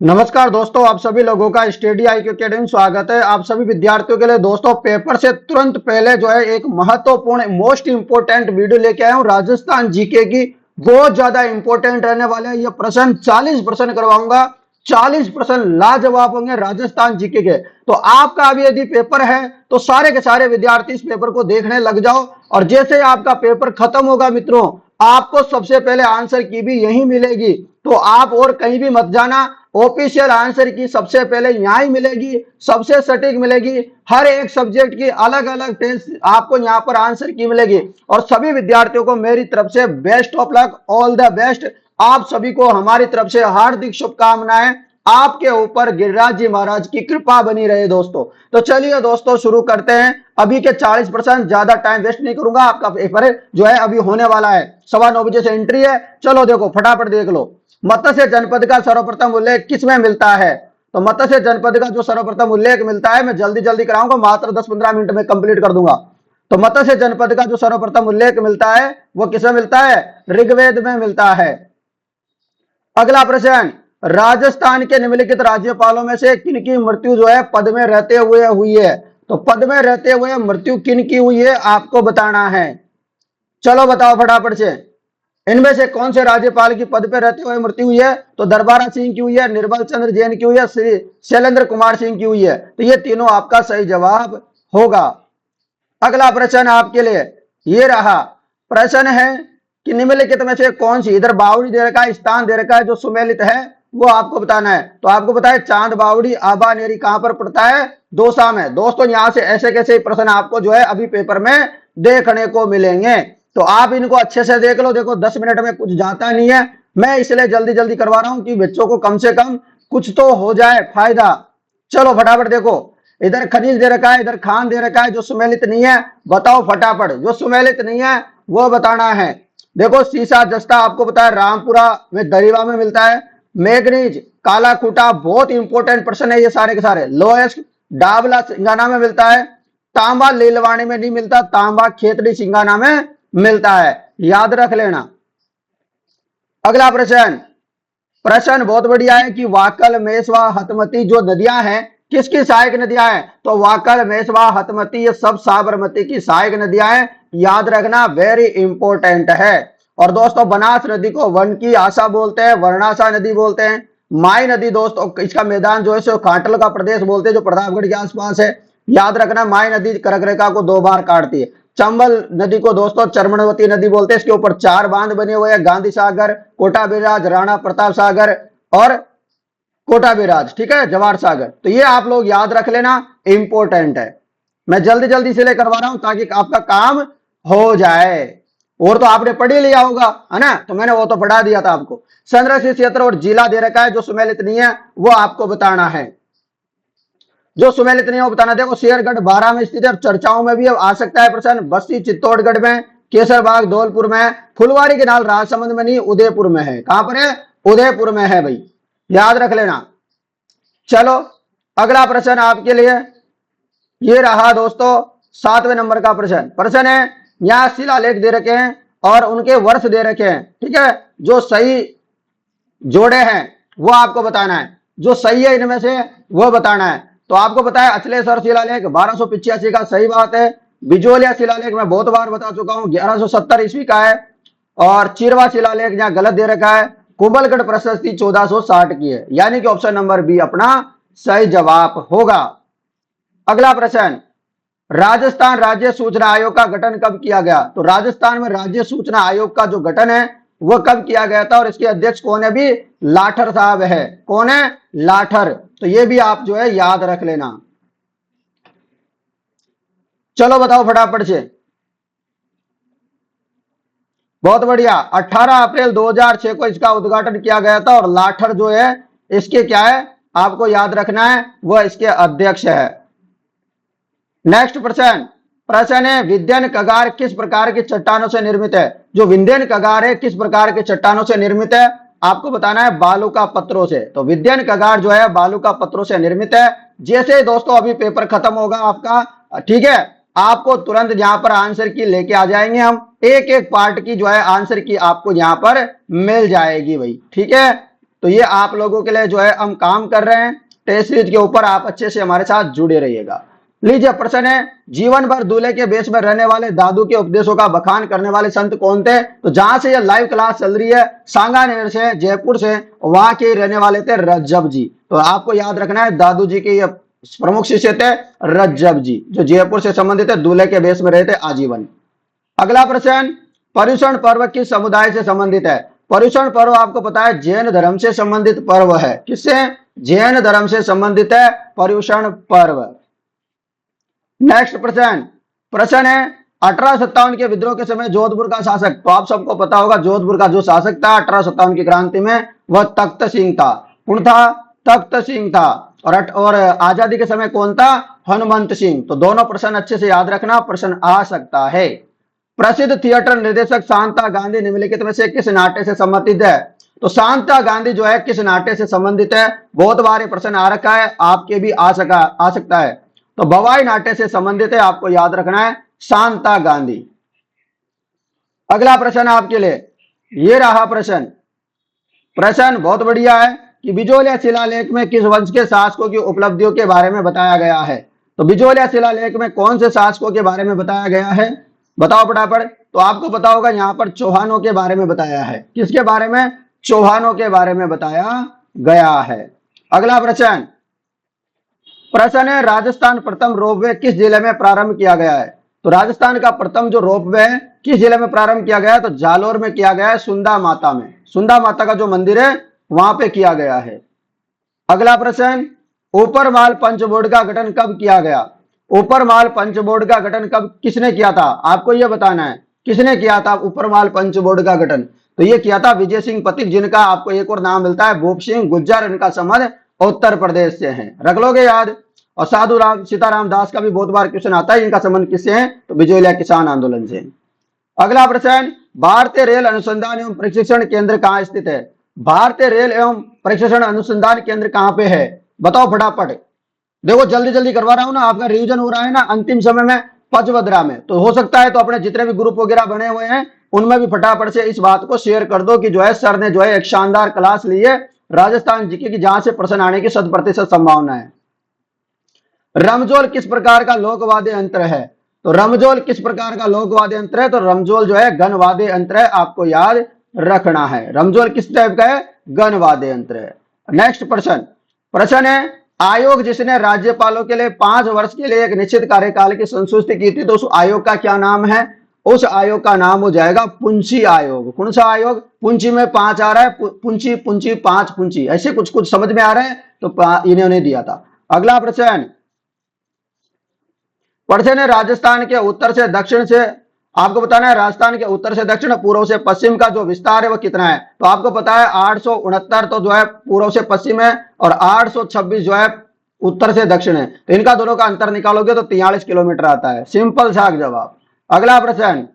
नमस्कार दोस्तों, आप सभी लोगों का स्टडी IQ अकेडमी में स्वागत है। आप सभी विद्यार्थियों के लिए दोस्तों पेपर से तुरंत पहले जो है एक महत्वपूर्ण मोस्ट इंपोर्टेंट वीडियो लेके आया हूं राजस्थान जीके की। बहुत ज्यादा इंपोर्टेंट रहने वाले हैं। ये प्रश्न 40% करवाऊंगा। 40% लाजवाब होंगे राजस्थान जीके के। तो आपका अभी यदि पेपर है तो सारे के सारे विद्यार्थी इस पेपर को देखने लग जाओ। और जैसे आपका पेपर खत्म होगा मित्रों, आपको सबसे पहले आंसर की भी यही मिलेगी। तो आप और कहीं भी मत जाना। ऑफिशियल आंसर की सबसे पहले यहां ही मिलेगी, सबसे सटीक मिलेगी। हर एक सब्जेक्ट की अलग अलग टेस्ट आपको यहां पर आंसर की मिलेगी। और सभी विद्यार्थियों को मेरी तरफ से best of luck, all the best. आप सभी को हमारी तरफ से हार्दिक शुभकामनाएं। आपके ऊपर गिरिराज जी महाराज की कृपा बनी रहे दोस्तों। तो चलिए दोस्तों शुरू करते हैं। अभी के 40% ज्यादा टाइम वेस्ट नहीं करूंगा। आपका पेपर जो है अभी होने वाला है। 9:15 बजे से एंट्री है। चलो देखो फटाफट देख लो। मत्स्य जनपद का सर्वप्रथम उल्लेख किसमें मिलता है? तो मत्स्य जनपद का जो सर्वप्रथम उल्लेख मिलता है, मैं जल्दी जल्दी कराऊंगा, मात्र 10-15 मिनट में कंप्लीट कर दूंगा। तो मत्स्य जनपद का जो सर्वप्रथम उल्लेख मिलता है वो किसमें मिलता है? ऋग्वेद में मिलता है। अगला प्रश्न, राजस्थान के निम्नलिखित राज्यपालों में से किन की मृत्यु जो है पद में रहते हुए हुई है? तो पद में रहते हुए मृत्यु किन की हुई है आपको बताना है। चलो बताओ फटाफट से। इनमें से कौन से राज्यपाल की पद पर रहते हुए मृत्यु हुई है? तो दरबारा सिंह की हुई है, निर्मल चंद्र जैन की हुई है, श्री शैलेंद्र कुमार सिंह की हुई है। तो ये तीनों आपका सही जवाब होगा। अगला प्रश्न आपके लिए ये रहा। प्रश्न है कि निम्नलिखित में से कौन सी, इधर बावड़ी दे रखा है, स्थान दे रखा है, जो सुमेलित है वो आपको बताना है। तो आपको बताए चांद बावड़ी आबानेरी कहां पर पड़ता है? दौसा में। दोस्तों यहां से ऐसे कैसे प्रश्न आपको जो है अभी पेपर में देखने को मिलेंगे। तो आप इनको अच्छे से देख लो। देखो 10 मिनट में कुछ जाता नहीं है, मैं इसलिए जल्दी जल्दी करवा रहा हूं कि बच्चों को कम से कम कुछ तो हो जाए फायदा। चलो फटाफट देखो। इधर खनिज दे रखा है, इधर खान दे रखा है, जो सुमेलित नहीं है बताओ फटाफट। जो सुमेलित नहीं है वो बताना है। देखो सीसा जस्ता आपको पता है रामपुरा में दरीवा में मिलता है। मैग्नीज काला खूटा, बहुत इंपॉर्टेंट प्रश्न है ये सारे के सारे। लोएस्ट डाबला सिंगाना में मिलता है। तांबा लीलवाणी में नहीं मिलता, तांबा खेतड़ी सिंगाना में मिलता है, याद रख लेना। अगला प्रश्न, प्रश्न बहुत बढ़िया है कि वाकल मेसवा हतमती जो नदियां हैं किसकी सहायक नदियां हैं? तो वाकल मेसवा हतमती ये सब साबरमती की सहायक नदियां हैं, याद रखना, वेरी इंपॉर्टेंट है। और दोस्तों बनास नदी को वन की आशा बोलते हैं, वर्णाशा नदी बोलते हैं। माई नदी दोस्तों इसका मैदान जो है सो खाटल का प्रदेश बोलते हैं, जो प्रतापगढ़ के आसपास है, याद रखना। माई नदी कर्क रेखा को 2 बार काटती है। चंबल नदी को दोस्तों चरमणवती नदी बोलते हैं। इसके ऊपर 4 बांध बने हुए हैं, गांधी सागर, कोटा बिराज, राणा प्रताप सागर और कोटा बिराज, ठीक है, जवाहर सागर। तो ये आप लोग याद रख लेना, इंपॉर्टेंट है। मैं जल्दी जल्दी से लेकर करवा रहा हूं ताकि आपका काम हो जाए। और तो आपने पढ़ ही लिया होगा, है ना, तो मैंने वो तो पढ़ा दिया था आपको। संरक्षित क्षेत्र और जिला दे रखा है, जो सुमेलित नहीं है वो आपको बताना है। जो सुमेलित नहीं है वो बताना। देखो शेरगढ़ 12 में स्थित है, चर्चाओं में भी अब आ सकता है प्रश्न। बस्ती चित्तौड़गढ़ में, केसरबाग धौलपुर में, फुलवारी के नाल राजसमंद में नहीं, उदयपुर में है। कहां पर है? उदयपुर में है भाई, याद रख लेना। चलो अगला प्रश्न आपके लिए ये रहा दोस्तों, 7वें नंबर का प्रश्न। प्रश्न है यहां शिलालेख दे रखे हैं और उनके वर्ष दे रखे हैं, ठीक है। जो सही जोड़े हैं वो आपको बताना है, जो सही है इनमें से वो बताना है। तो आपको पता है अचलेश्वर शिलालेख 1285 का सही बात है। बिजोलिया शिलालेख मैं बहुत बार बता चुका हूं 1170 ईस्वी का है। और चिरवा शिलालेख यहां गलत दे रखा है। कुंभलगढ़ प्रशस्ति 1460 की है, यानी कि ऑप्शन नंबर बी अपना सही जवाब होगा। अगला प्रश्न, राजस्थान राज्य सूचना आयोग का गठन कब किया गया? तो राजस्थान में राज्य सूचना आयोग का जो गठन है वो कब किया गया था और इसके अध्यक्ष कौन है? भी लाठर साहब है। कौन है? लाठर। तो ये भी आप जो है याद रख लेना। चलो बताओ फटाफट से। बहुत बढ़िया। 18 अप्रैल 2006 को इसका उद्घाटन किया गया था और लाठर जो है इसके क्या है आपको याद रखना है, वह इसके अध्यक्ष है। नेक्स्ट प्रश्न, प्रश्न है विंध्यन कगार किस प्रकार की चट्टानों से निर्मित है? जो विंध्यन कगार है किस प्रकार के चट्टानों से निर्मित है आपको बताना है, बालू का पत्थरों से। तो विंध्यन कगार जो है बालू का पत्थरों से निर्मित है। जैसे दोस्तों अभी पेपर खत्म होगा आपका, ठीक है, आपको तुरंत यहां पर आंसर की लेके आ जाएंगे हम। एक एक पार्ट की जो है आंसर की आपको यहां पर मिल जाएगी भाई, ठीक है। तो ये आप लोगों के लिए जो है हम काम कर रहे हैं टेस्ट सीरीज के ऊपर, आप अच्छे से हमारे साथ जुड़े रहिएगा। लीजिए प्रश्न है, जीवन भर दूल्हे के वेश में रहने वाले दादू के उपदेशों का बखान करने वाले संत कौन थे? तो जहां से ये लाइव क्लास चल रही है सांगानेर से, जयपुर से, वहां के रहने वाले थे रज्जब जी। तो आपको याद रखना है दादू जी के ये प्रमुख शिष्य थे रज्जब जी, जो जयपुर से संबंधित है, दूल्हे के वेश में रहे थे आजीवन। अगला प्रश्न, पर्युषण पर्व किस समुदाय से संबंधित है? पर्युषण पर्व आपको पता है जैन धर्म से संबंधित पर्व है। किससे? जैन धर्म से संबंधित है पर्युषण पर्व। नेक्स्ट प्रश्न है 1857 के विद्रोह के समय जोधपुर का शासक, तो आप सबको पता होगा जोधपुर का जो शासक था 1857 की क्रांति में, वह तख्त सिंह था। कौन था? तख्त सिंह था। और आजादी के समय कौन था? हनुमंत सिंह। तो दोनों प्रश्न अच्छे से याद रखना, प्रश्न आ सकता है। प्रसिद्ध थिएटर निर्देशक शांता गांधी निम्नलिखित में से किस नाट्य से संबंधित है? तो शांता गांधी जो है किस नाट्य से संबंधित है? बहुत बार ये प्रश्न आ रखा है, आपके भी आ सकता है। तो भवाई नाट्य से संबंधित है, आपको याद रखना है शांता गांधी। अगला प्रश्न आपके लिए ये रहा प्रश्न बहुत बढ़िया है कि बिजोलिया शिलालेख में किस वंश के शासकों की उपलब्धियों के बारे में बताया गया है? तो बिजोलिया शिलालेख में कौन से शासकों के बारे में बताया गया है? बताओ फटाफट। तो आपको पता होगा यहां पर चौहानों के बारे में बताया है। किसके बारे में? चौहानों के बारे में बताया गया है। अगला प्रश्न है, राजस्थान प्रथम रोपवे किस जिले में प्रारंभ किया गया है? तो राजस्थान का प्रथम जो रोपवे है किस जिले में प्रारंभ किया गया है? तो जालोर में किया गया है, सुंदा माता में। सुंदा माता का जो मंदिर है वहां पे किया गया है। अगला प्रश्न, ऊपर माल पंच बोर्ड का गठन कब किया गया? ऊपर माल पंच बोर्ड का गठन कब किसने किया था? आपको यह बताना है किसने किया था ऊपर माल पंच बोर्ड का गठन। तो यह किया था विजय सिंह पथिक, जिनका आपको एक और नाम मिलता है भूप सिंह गुज्जर। इनका संबंध उत्तर प्रदेश से है, रख लोगे याद। और साधु राम सीताराम दास का भी बहुत बार क्वेश्चन आता है, इनका संबंध किससे है? तो बिजोलिया किसान आंदोलन से। अगला प्रश्न, भारतीय रेल अनुसंधान एवं प्रशिक्षण केंद्र कहां स्थित है? भारतीय रेल एवं प्रशिक्षण अनुसंधान केंद्र कहां पे है? बताओ फटाफट। देखो जल्दी जल्दी करवा रहा हूं ना, आपका रिवीजन हो रहा है ना अंतिम समय में। पचवद्रा में। तो हो सकता है तो अपने जितने भी ग्रुप वगैरह बने हुए हैं उनमें भी फटाफट से इस बात को शेयर कर दो कि जो है सर ने जो है एक शानदार क्लास ली है राजस्थान जीके की, जहां से प्रश्न आने की 100% संभावना है। रमजोल किस प्रकार का लोकवाद्य यंत्र है? तो रमजोल किस प्रकार का लोकवाद्य यंत्र है? तो रमजोल जो है गणवाद्य यंत्र है, आपको याद रखना है। रमजोल किस टाइप का है? गणवाद्य यंत्र है। नेक्स्ट प्रश्न है, आयोग जिसने राज्यपालों के लिए 5 वर्ष के लिए एक निश्चित कार्यकाल की संस्तुति की थी, तो उस आयोग का क्या नाम है? उस आयोग का नाम हो जाएगा पुंची आयोग। कौन सा आयोग? पुंची में 5 आ रहा है, पुंची पुंची 5 पुंची, ऐसे कुछ कुछ समझ में आ रहा है, तो इन्होंने दिया था। अगला प्रश्न है, राजस्थान के उत्तर से दक्षिण से, आपको बताना है राजस्थान के उत्तर से दक्षिण, पूर्व से पश्चिम का जो विस्तार है वो कितना है? तो आपको पता है 869 तो जो है पूर्व से पश्चिम है और 826 जो है उत्तर से दक्षिण है। तो इनका दोनों का अंतर निकालोगे तो 43 किलोमीटर आता है। सिंपल सा जवाब। अगला प्रश्न,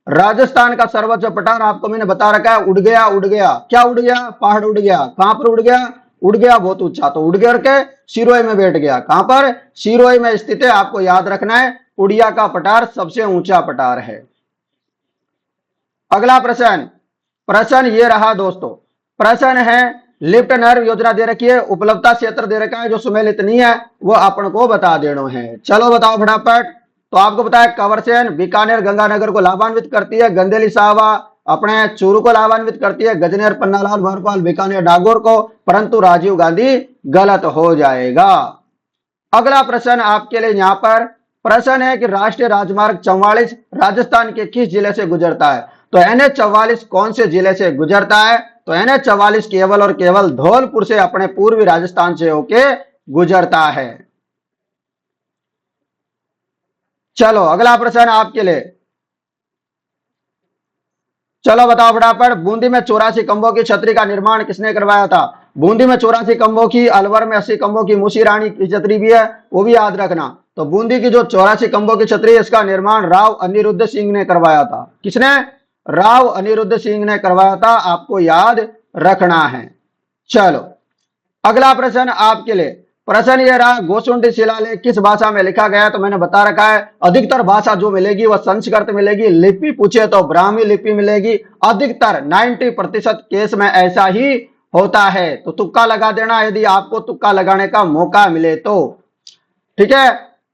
राजस्थान का सर्वोच्च पठार आपको मैंने बता रखा है, उड़ गया उड़ गया। क्या उड़ गया? पहाड़ उड़ गया। कहां पर उड़ गया? उड़ गया बहुत ऊंचा, तो उड़ गया के सिरोही में बैठ गया। कहां पर? सिरोही में स्थित है, आपको याद रखना है। उड़िया का पठार सबसे ऊंचा पठार है। अगला प्रश्न ये रहा दोस्तों। प्रश्न है, लिफ्ट नहर योजना दे रखी है, उपलब्धता क्षेत्र दे रखा है, जो सुमेलित नहीं है वो अपन को बता देना है। चलो बताओ फटाफट। तो आपको पता है कवरसेन बीकानेर गंगानगर को लाभान्वित करती है, गंदेली साहबा अपने चूरू को लाभान्वित करती है, गजनेर पन्नालाल भरपाल बीकानेर नागौर को, परंतु राजीव गांधी गलत हो जाएगा। अगला प्रश्न आपके लिए यहां पर प्रश्न है कि राष्ट्रीय राजमार्ग 44 राजस्थान के किस जिले से गुजरता है? तो NH 44 कौन से जिले से गुजरता है? तो NH 44 केवल और केवल धौलपुर से, अपने पूर्वी राजस्थान से होके गुजरता है। चलो अगला प्रश्न आपके लिए, चलो बताओ फटाफट। बूंदी में 84 खंभों की छतरी का निर्माण किसने करवाया था? बूंदी में 84 खंभों की, अलवर में 80 खंभों की मूसी रानी की छतरी भी है, वो भी याद रखना। तो बूंदी की जो 84 खंभों की छतरी है, इसका निर्माण राव अनिरुद्ध सिंह ने करवाया था। किसने? राव अनिरुद्ध सिंह ने करवाया था, आपको याद रखना है। चलो अगला प्रश्न आपके लिए, प्रश्न ये रहा, गोसुंडी शिलालेख किस भाषा में लिखा गया है? तो मैंने बता रखा है अधिकतर भाषा जो मिलेगी वह संस्कृत मिलेगी, लिपि पूछे तो ब्राह्मी लिपि मिलेगी। अधिकतर 90% केस में ऐसा ही होता है। तो तुक्का लगा देना यदि आपको तुक्का लगाने का मौका मिले तो। ठीक है,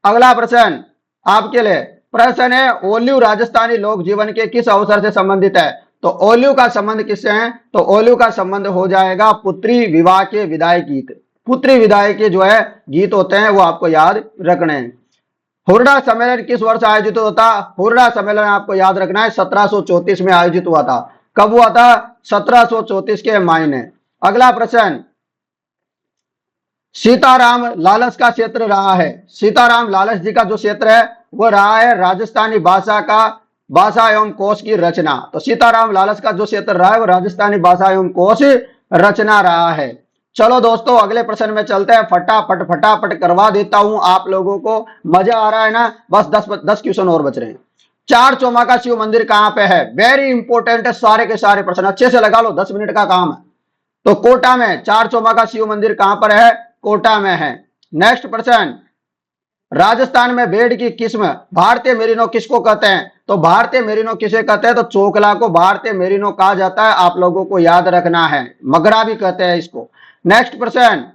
अगला प्रश्न आपके लिए प्रश्न है, ओल्यू राजस्थानी लोक जीवन के किस अवसर से संबंधित है? तो ओल्यू का संबंध किससे है? तो ओल्यू का संबंध हो जाएगा पुत्री विवाह के विदाई गीत। पुत्री विदाई के जो है गीत होते हैं वो आपको याद रखने हैं। हुरडा सम्मेलन किस वर्ष आयोजित हुआ था? हुरडा सम्मेलन आपको याद रखना है 1734 में आयोजित हुआ था। कब हुआ था? 1734 के महीने। अगला प्रश्न, सीताराम लालच का क्षेत्र रहा है। सीताराम लालच जी का जो क्षेत्र है वो रहा है राजस्थानी भाषा एवं कोश की रचना। तो सीताराम लालच का जो क्षेत्र रहा है वो राजस्थानी भाषा एवं कोश रचना रहा है। चलो दोस्तों अगले प्रश्न में चलते हैं, फटाफट करवा देता हूं आप लोगों को। मजा आ रहा है ना? बस 10 क्वेश्चन और बच रहे हैं। चार चौमाका शिव मंदिर कहां पे है? वेरी इंपॉर्टेंट है, सारे के सारे प्रश्न अच्छे से लगा लो, 10 मिनट का काम है। तो कोटा में चार चौमाका शिव मंदिर कहां पर है? कोटा में है। नेक्स्ट प्रश्न, राजस्थान में भेड़ की किस्म भारतीय मेरिनो किसको कहते हैं? तो भारतीय मेरिनो किसे कहते हैं? तो चोकला को भारतीय मेरिनो कहा जाता है, आप लोगों को याद रखना है। मगरा भी कहते हैं इसको। नेक्स्ट प्रश्न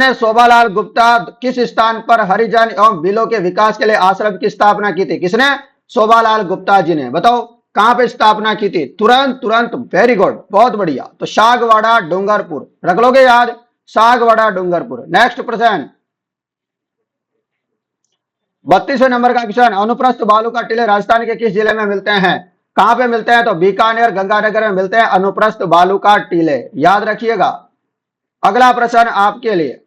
है, शोभालाल गुप्ता किस स्थान पर हरिजन एवं बिलो के विकास के लिए आश्रम की स्थापना की थी? किसने? शोभालाल गुप्ता जी ने। बताओ कहां पे स्थापना की थी? तुरंत, वेरी गुड, बहुत बढ़िया। तो सागवाड़ा डूंगरपुर, रख लोगे याद, सागवाड़ा डूंगरपुर। नेक्स्ट प्रश्न 32वें नंबर का क्वेश्चन, अनुप्रस्थ बालू का टीले राजस्थान के किस जिले में मिलते हैं? कहां पे मिलते हैं? तो बीकानेर गंगानगर में मिलते हैं अनुप्रस्थ बालू का टीले, याद रखिएगा। अगला प्रश्न आपके लिए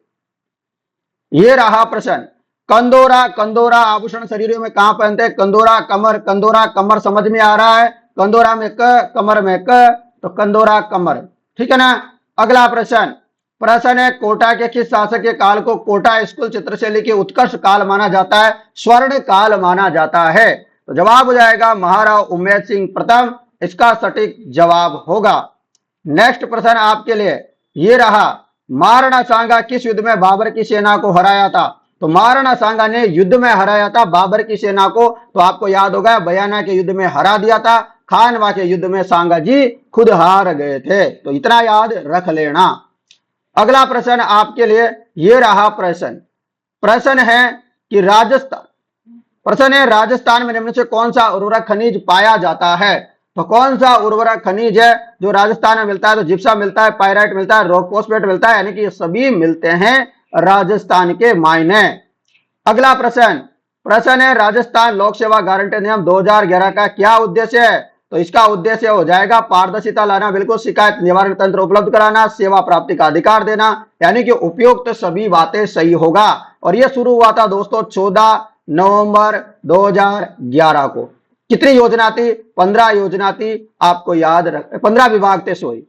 ये रहा प्रश्न, कंदोरा आभूषण शरीर में कहां पहनते हैं? कंदोरा कमर समझ में आ रहा है? कंदोरा में क, कमर में क, तो कंदोरा कमर। ठीक है ना? अगला प्रश्न है, कोटा के किस शासक के काल को कोटा स्कूल चित्रशैली के उत्कर्ष काल माना जाता है, स्वर्ण काल माना जाता है? तो जवाब हो जाएगा महाराव उमेद सिंह प्रथम, इसका सटीक जवाब होगा। नेक्स्ट प्रश्न आपके लिए ये रहा, महाराणा सांगा किस युद्ध में बाबर की सेना को हराया था? तो महाराणा सांगा ने युद्ध में हराया था बाबर की सेना को। तो आपको याद होगा बयाना के युद्ध में हरा दिया था, खानवा के युद्ध में सांगा जी खुद हार गए थे। तो इतना याद रख लेना। अगला प्रश्न आपके लिए ये रहा प्रश्न है कि राजस्थान में निम्न से कौन सा उर्वरक खनिज पाया जाता है? तो कौन सा उर्वरक खनिज है जो राजस्थान में मिलता है? तो जिप्सम मिलता है, पायराइट मिलता है, रॉक फॉस्फेट मिलता है, यानी कि ये सभी मिलते हैं राजस्थान के मायने। अगला प्रश्न है, राजस्थान लोक सेवा गारंटी नियम 2011 का क्या उद्देश्य है? तो इसका उद्देश्य हो जाएगा पारदर्शिता लाना, बिल्कुल शिकायत निवारण तंत्र उपलब्ध कराना, सेवा प्राप्ति का अधिकार देना, यानी कि उपयुक्त सभी बातें सही होगा। और यह शुरू हुआ था दोस्तों 14 नवंबर 2011 को। कितनी योजना थी? 15 योजना थी, आपको याद रख, 15 विभाग थे सोई।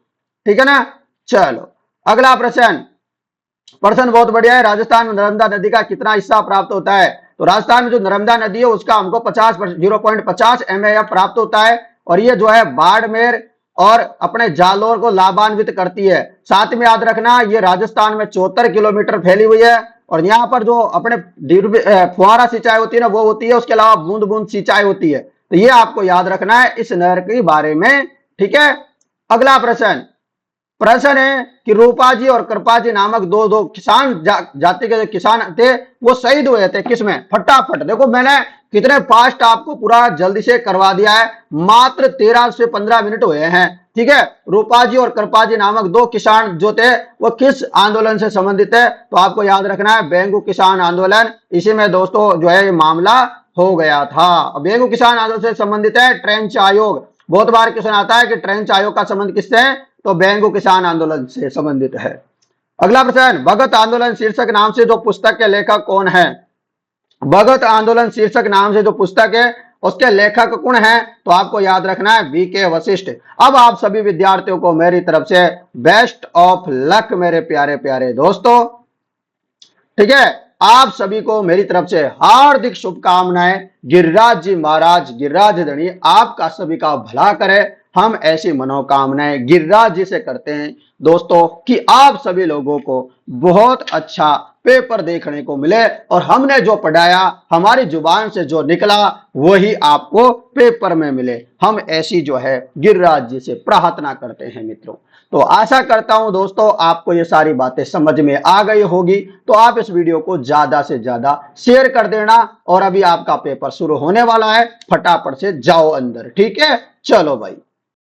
ठीक है ना? चलो अगला प्रश्न बहुत बढ़िया है, राजस्थान में नर्मदा नदी का कितना हिस्सा प्राप्त होता है? तो राजस्थान में जो नर्मदा नदी है उसका हमको 0.50 MAF प्राप्त होता है, और ये जो है बाड़मेर और अपने जालोर को लाभान्वित करती है। साथ में याद रखना ये राजस्थान में 74 किलोमीटर फैली हुई है, और यहाँ पर जो अपने फुहारा सिंचाई होती है ना वो होती है, उसके अलावा बूंद बूंद सिंचाई होती है। तो ये आपको याद रखना है इस नहर के बारे में। ठीक है, अगला प्रश्न है कि रूपाजी और कृपाजी नामक दो किसान जाति के जो किसान थे वो शहीद हुए थे किसमें? फटाफट देखो, मैंने कितने फास्ट आपको पूरा जल्दी से करवा दिया है, मात्र 13 से 15 मिनट हुए हैं। ठीक है, रूपाजी और कृपाजी नामक दो किसान जो थे वो किस आंदोलन से संबंधित है? तो आपको याद रखना है बेंगू किसान आंदोलन। इसी में दोस्तों जो है ये मामला हो गया था। बेंगू किसान आंदोलन से संबंधित है ट्रेंच आयोग। बहुत बार क्वेश्चन आता है कि ट्रेंच आयोग का संबंध किससे है? तो बेंगू किसान आंदोलन से संबंधित है। अगला प्रश्न, भगत आंदोलन शीर्षक नाम से जो पुस्तक के लेखक कौन है? भगत आंदोलन शीर्षक नाम से जो पुस्तक है उसके लेखक कौन है? तो आपको याद रखना है BK वशिष्ठ। अब आप सभी विद्यार्थियों को मेरी तरफ से बेस्ट ऑफ लक मेरे प्यारे प्यारे दोस्तों। ठीक है, आप सभी को मेरी तरफ से हार्दिक शुभकामनाएं। गिरिराज जी महाराज, गिरिराज धनी आपका सभी का भला करे। हम ऐसी मनोकामनाएं गिरिराज जी से करते हैं दोस्तों कि आप सभी लोगों को बहुत अच्छा पेपर देखने को मिले, और हमने जो पढ़ाया हमारी जुबान से जो निकला वही आपको पेपर में मिले। हम ऐसी जो है गिरिराज जी से प्रार्थना करते हैं मित्रों। तो आशा करता हूं दोस्तों आपको ये सारी बातें समझ में आ गई होगी। तो आप इस वीडियो को ज्यादा से ज्यादा शेयर कर देना और अभी आपका पेपर शुरू होने वाला है, फटाफट से जाओ अंदर। ठीक है, चलो भाई।